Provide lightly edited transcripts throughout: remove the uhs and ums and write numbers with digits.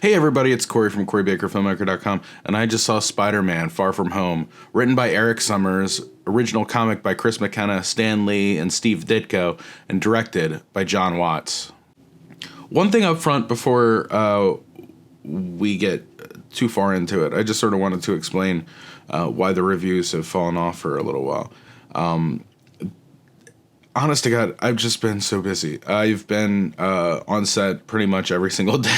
Hey everybody, it's Corey from CoreyBakerFilmmaker.com, and I just saw Spider-Man Far From Home, written by Erik Sommers, original comic by Chris McKenna, Stan Lee, and Steve Ditko, and directed by Jon Watts. One thing up front before we get too far into it, I just sort of wanted to explain why the reviews have fallen off for a little while. Honest to God, I've just been so busy. I've been on set pretty much every single day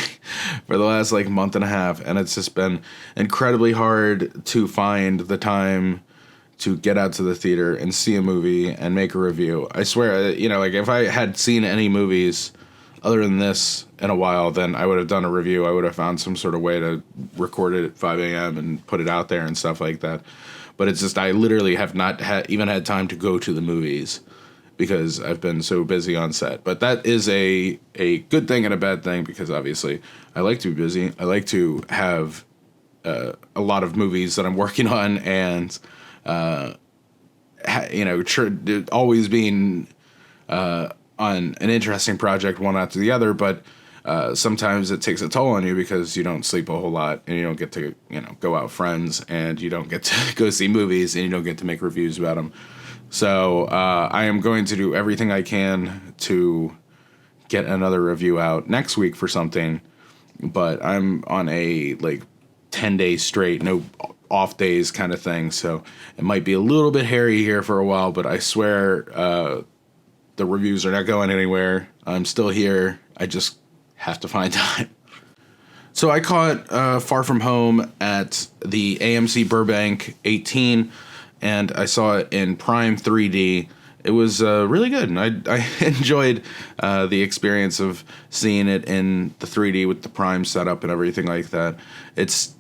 for the last month and a half, and it's just been incredibly hard to find the time to get out to the theater and see a movie and make a review. I swear, if I had seen any movies other than this in a while, then I would have done a review. I would have found some sort of way to record it at 5 a.m. and put it out there and stuff like that. But it's just I literally have not even had time to go to the movies, because I've been so busy on set. But that is a good thing and a bad thing, because obviously I like to be busy. I like to have a lot of movies that I'm working on, and always being on an interesting project one after the other. But sometimes it takes a toll on you because you don't sleep a whole lot, and you don't get to go out with friends, and you don't get to go see movies, and you don't get to make reviews about them. So I am going to do everything I can to get another review out next week for something, but I'm on a 10 days straight, no off days kind of thing. So it might be a little bit hairy here for a while, but I swear the reviews are not going anywhere. I'm still here. I just have to find time. So I caught Far From Home at the AMC Burbank 18. And I saw it in Prime 3D. It was really good, and I enjoyed the experience of seeing it in the 3D with the Prime setup and everything like that. It's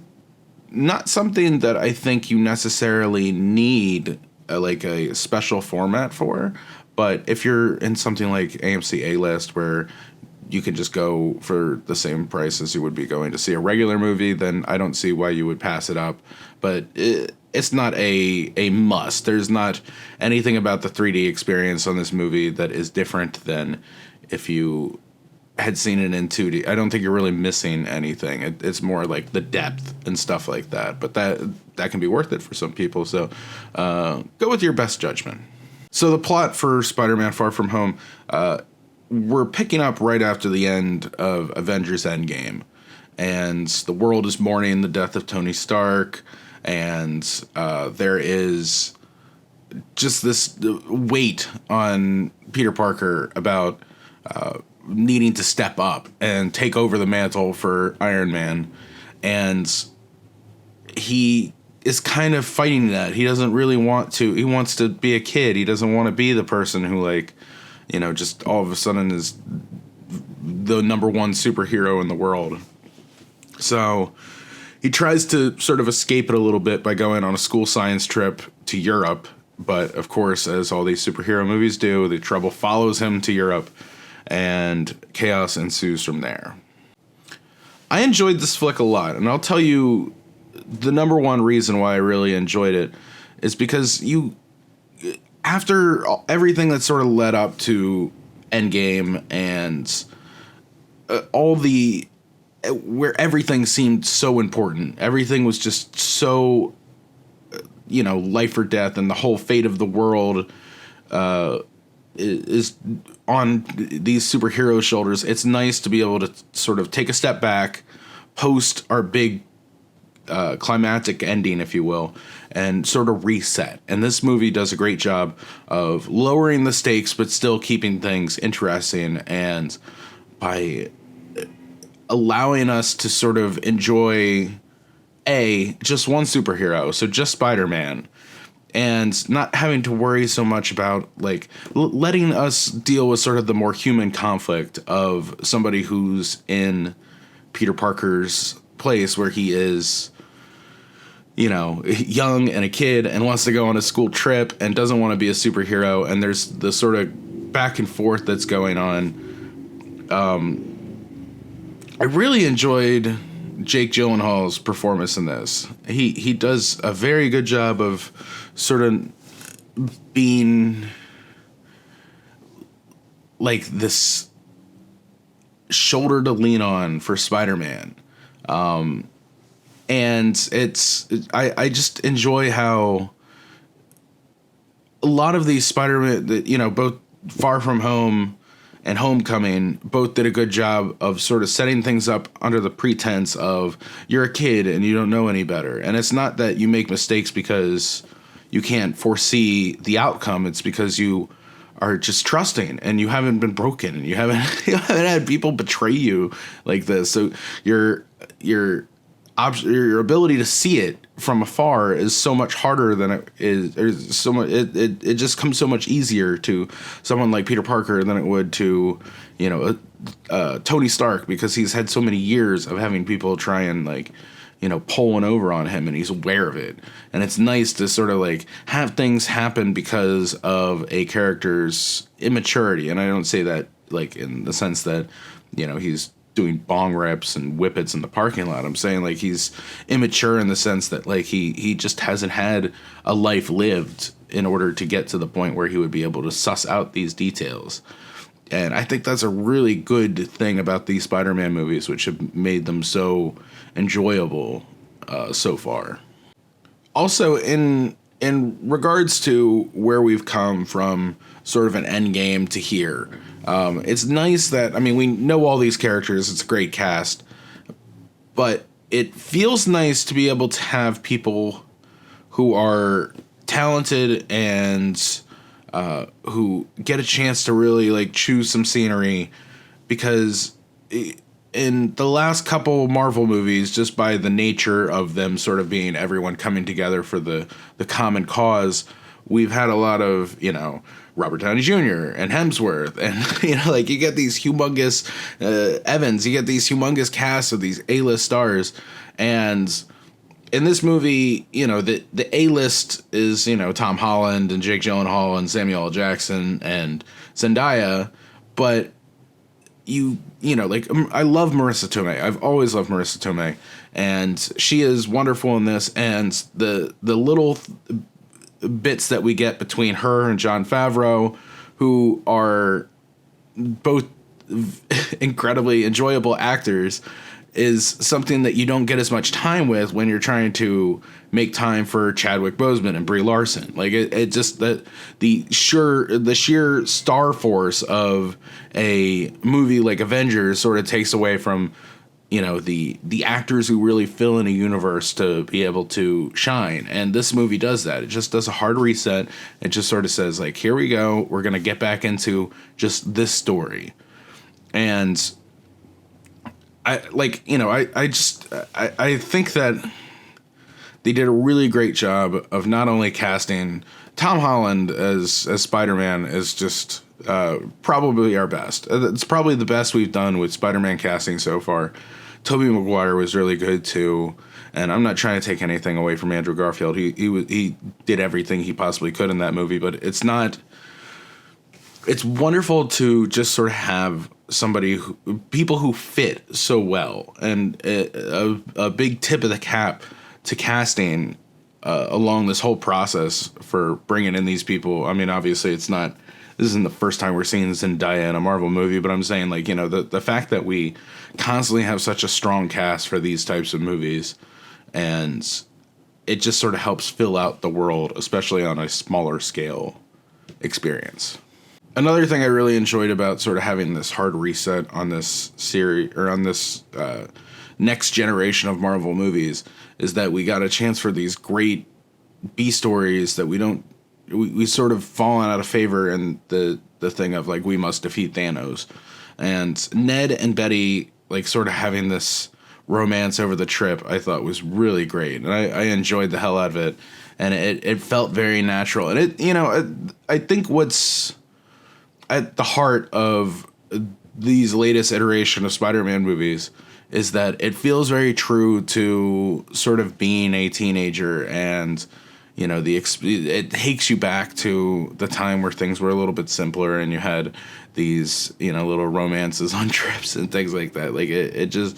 not something that I think you necessarily need a special format for, but if you're in something like AMC A-List, where you can just go for the same price as you would be going to see a regular movie, then I don't see why you would pass it up. But it's not a must. There's not anything about the 3D experience on this movie that is different than if you had seen it in 2D. I don't think you're really missing anything. It's more like the depth and stuff like that. But that can be worth it for some people. So go with your best judgment. So the plot for Spider-Man Far From Home, we're picking up right after the end of Avengers Endgame. And the world is mourning the death of Tony Stark. And there is just this weight on Peter Parker about needing to step up and take over the mantle for Iron Man. And he is kind of fighting that. He doesn't really want to. He wants to be a kid. He doesn't want to be the person who, just all of a sudden is the number one superhero in the world. So he tries to sort of escape it a little bit by going on a school science trip to Europe. But, of course, as all these superhero movies do, the trouble follows him to Europe, and chaos ensues from there. I enjoyed this flick a lot, and I'll tell you the number one reason why I really enjoyed it is because after everything that sort of led up to Endgame and all the where everything seemed so important. Everything was just so, life or death, and the whole fate of the world is on these superheroes' shoulders. It's nice to be able to sort of take a step back, post our big climactic ending, if you will, and sort of reset. And this movie does a great job of lowering the stakes, but still keeping things interesting, and by allowing us to sort of enjoy just one superhero, so just Spider-Man, and not having to worry so much about letting us deal with sort of the more human conflict of somebody who's in Peter Parker's place, where he is young and a kid and wants to go on a school trip and doesn't want to be a superhero, and there's the sort of back and forth that's going on. I really enjoyed Jake Gyllenhaal's performance in this. He does a very good job of sort of being this shoulder to lean on for Spider-Man. And I just enjoy how a lot of these Spider-Man, you know, both Far From Home and Homecoming both did a good job of sort of setting things up under the pretense of you're a kid and you don't know any better. And it's not that you make mistakes because you can't foresee the outcome. It's because you are just trusting and you haven't been broken and you haven't had people betray you like this. So your ability to see it from afar is so much harder than it is so much. It just comes so much easier to someone like Peter Parker than it would to, you know, Tony Stark, because he's had so many years of having people try and, like, you know, pull one over on him, and he's aware of it. And it's nice to sort of like have things happen because of a character's immaturity. And I don't say that like in the sense that, you know, he's doing bong rips and whippets in the parking lot. I'm saying like he's immature in the sense that like he just hasn't had a life lived in order to get to the point where he would be able to suss out these details. And I think that's a really good thing about these Spider-Man movies, which have made them so enjoyable so far. Also, in regards to where we've come from sort of an end game to here, it's nice that, I mean, we know all these characters, it's a great cast, but it feels nice to be able to have people who are talented and who get a chance to really like choose some scenery, because in the last couple Marvel movies, just by the nature of them sort of being everyone coming together for the common cause, we've had a lot of, you know, Robert Downey Jr. and Hemsworth, and, you know, like you get these humongous Evans, you get these humongous casts of these A-list stars, and in this movie, you know, the A-list is, you know, Tom Holland and Jake Gyllenhaal and Samuel L. Jackson and Zendaya, but you know, like, I love Marisa Tomei. I've always loved Marisa Tomei, and she is wonderful in this, and the little bits that we get between her and Jon Favreau, who are both incredibly enjoyable actors, is something that you don't get as much time with when you're trying to make time for Chadwick Boseman and Brie Larson. Like it just the sheer star force of a movie like Avengers sort of takes away from, you know, the actors who really fill in a universe to be able to shine. And this movie does that. It just does a hard reset. It just sort of says, like, here we go. We're going to get back into just this story. And I think that they did a really great job of not only casting Tom Holland as Spider-Man is just probably our best. It's probably the best we've done with Spider-Man casting so far. Tobey Maguire was really good too, and I'm not trying to take anything away from Andrew Garfield. He did everything he possibly could in that movie, but it's wonderful to just sort of have people who fit so well, and a big tip of the cap to casting along this whole process for bringing in these people. I mean, obviously this isn't the first time we're seeing Zendaya in a Marvel movie, but I'm saying, like, you know, the fact that we constantly have such a strong cast for these types of movies, and it just sort of helps fill out the world, especially on a smaller scale experience. Another thing I really enjoyed about sort of having this hard reset on this series, or on this next generation of Marvel movies, is that we got a chance for these great B stories that we sort of fallen out of favor in the thing of, like, we must defeat Thanos. And Ned and Betty, like, sort of having this romance over the trip, I thought was really great. And I enjoyed the hell out of it. And it felt very natural. And it, you know, I think what's at the heart of these latest iteration of Spider-Man movies is that it feels very true to sort of being a teenager, and, you know, it takes you back to the time where things were a little bit simpler and you had these, you know, little romances on trips and things like that. Like it's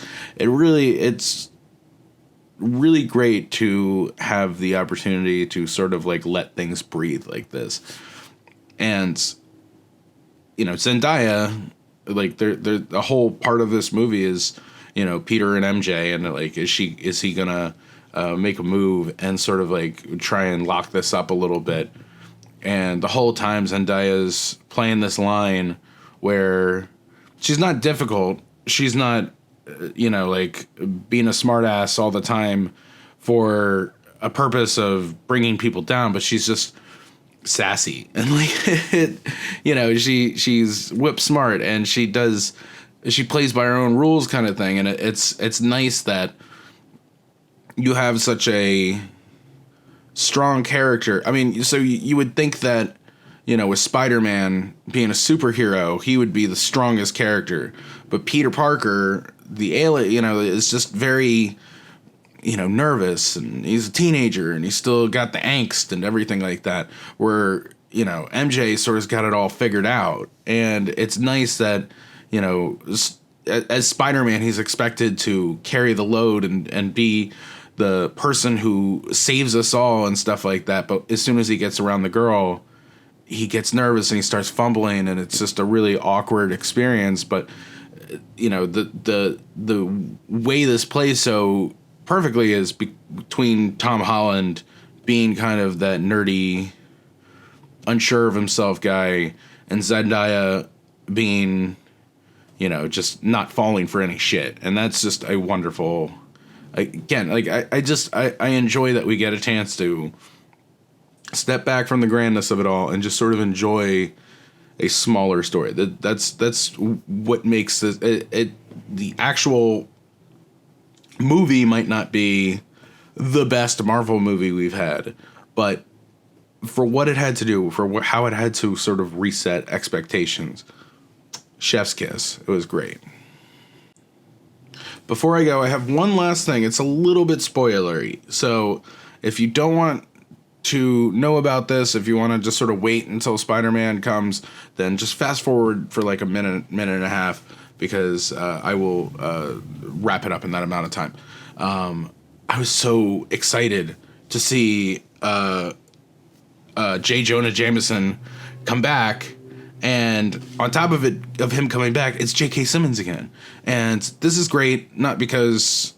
really great to have the opportunity to sort of like let things breathe like this. And, you know, Zendaya, like the whole part of this movie is Peter and MJ, and like, is he gonna make a move and sort of like try and lock this up a little bit? And the whole time Zendaya's playing this line where she's not difficult. She's not, like being a smartass all the time for a purpose of bringing people down, but she's just sassy and like, she's whip smart, and she plays by her own rules kind of thing. And it's nice that you have such a strong character. I mean, so you would think that, with Spider-Man being a superhero, he would be the strongest character. But Peter Parker, the alien, is just very, nervous, and he's a teenager, and he's still got the angst and everything like that. Where, MJ sort of got it all figured out. And it's nice that, as Spider-Man, he's expected to carry the load and be the person who saves us all and stuff like that. But as soon as he gets around the girl, he gets nervous and he starts fumbling, and it's just a really awkward experience. But the way this plays so perfectly is between Tom Holland being kind of that nerdy, unsure of himself guy, and Zendaya being, just not falling for any shit. And that's just a wonderful, again, like I enjoy that we get a chance to step back from the grandness of it all and just sort of enjoy a smaller story. That's what makes this, the actual movie might not be the best Marvel movie we've had, but for what it had to do, for how it had to sort of reset expectations, chef's kiss. It was great. Before I go, I have one last thing. It's a little bit spoilery, so if you don't want to know about this, if you want to just sort of wait until Spider-Man comes, then just fast forward for like a minute and a half, because I will wrap it up in that amount of time. I was so excited to see J. Jonah Jameson come back, and on top of him coming back, it's J.K. Simmons again. And this is great, not because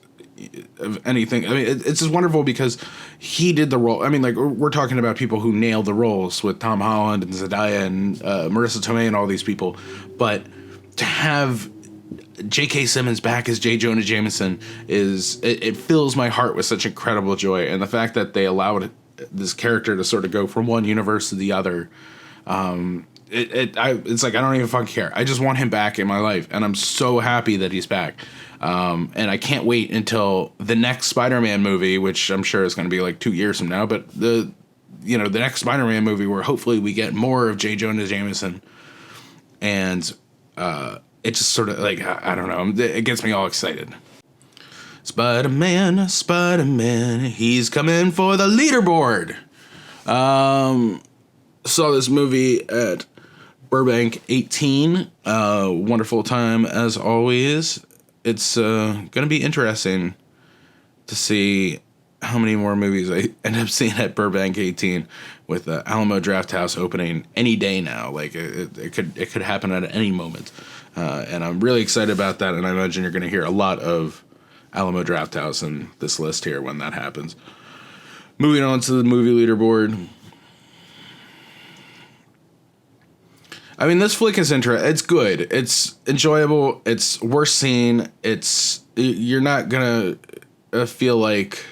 of anything. I mean, it's just wonderful because he did the role. I mean, like, we're talking about people who nailed the roles with Tom Holland and Zendaya and Marisa Tomei and all these people. But to have J.K. Simmons back as J. Jonah Jameson it fills my heart with such incredible joy. And the fact that they allowed this character to sort of go from one universe to the other, it's like, I don't even fucking care. I just want him back in my life, and I'm so happy that he's back. And I can't wait until the next Spider-Man movie, which I'm sure is going to be like 2 years from now, but the next Spider-Man movie where hopefully we get more of J. Jonah Jameson. And it just sort of, like, I don't know, it gets me all excited. Spider-Man, he's coming for the leaderboard. Saw this movie at Burbank 18. Wonderful time as always. It's going to be interesting to see how many more movies I end up seeing at Burbank 18, with Alamo Drafthouse opening any day now. Like, it could happen at any moment. And I'm really excited about that, and I imagine you're going to hear a lot of Alamo Drafthouse in this list here when that happens. Moving on to the movie leaderboard. I mean, this flick is it's good. It's enjoyable. It's worth seeing. You're not gonna feel like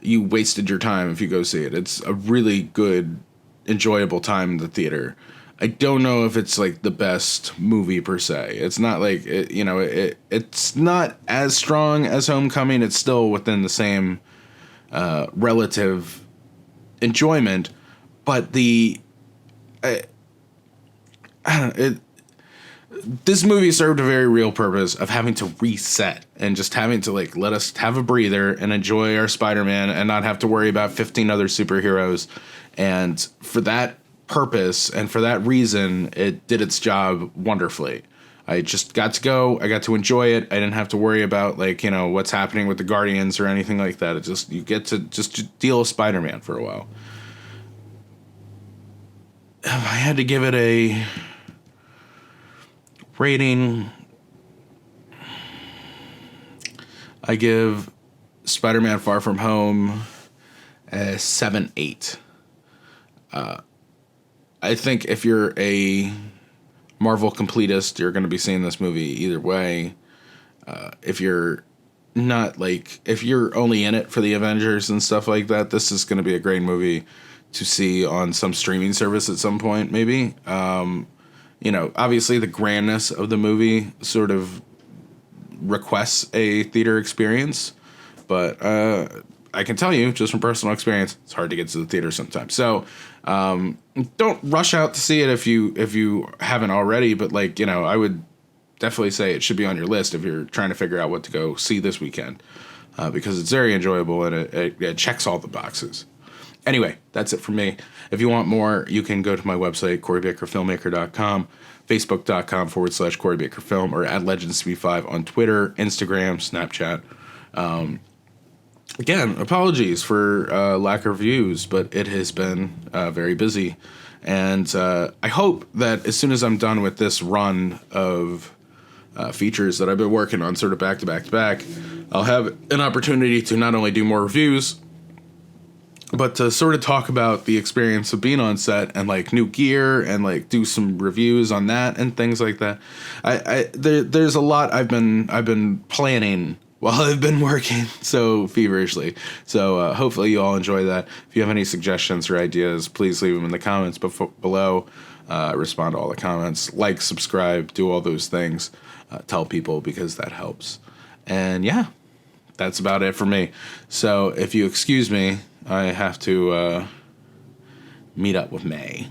you wasted your time if you go see it. It's a really good, enjoyable time in the theater. I don't know if it's like the best movie per se. It's not like it's not as strong as Homecoming. It's still within the same relative enjoyment, but this movie served a very real purpose of having to reset and just having to, like, let us have a breather and enjoy our Spider-Man and not have to worry about 15 other superheroes. And for that purpose and for that reason, it did its job wonderfully. I just got to go. I got to enjoy it. I didn't have to worry about, like, what's happening with the Guardians or anything like that. It just, you get to just deal with Spider-Man for a while. If I had to give it a rating, I give Spider-Man Far From Home a 7-8. I think if you're a Marvel completist, you're going to be seeing this movie either way. If you're not like, if you're only in it for the Avengers and stuff like that, this is going to be a great movie to see on some streaming service at some point, maybe. Obviously the grandness of the movie sort of requests a theater experience, but I can tell you just from personal experience, it's hard to get to the theater sometimes. So don't rush out to see it if you haven't already, but I would definitely say it should be on your list if you're trying to figure out what to go see this weekend, because it's very enjoyable and it checks all the boxes. Anyway, that's it for me. If you want more, you can go to my website, CoreyBakerFilmmaker.com, Facebook.com/CoreyBakerFilm, or @LegendsTV5 on Twitter, Instagram, Snapchat. Again, apologies for lack of reviews, but it has been very busy. And I hope that as soon as I'm done with this run of features that I've been working on sort of back to back to back, I'll have an opportunity to not only do more reviews, but to sort of talk about the experience of being on set and new gear and do some reviews on that and things like that. There's a lot I've been planning while I've been working so feverishly. So hopefully you all enjoy that. If you have any suggestions or ideas, please leave them in the comments below. Respond to all the comments. Subscribe, do all those things. Tell people, because that helps. And yeah, that's about it for me. So if you excuse me, I have to meet up with May.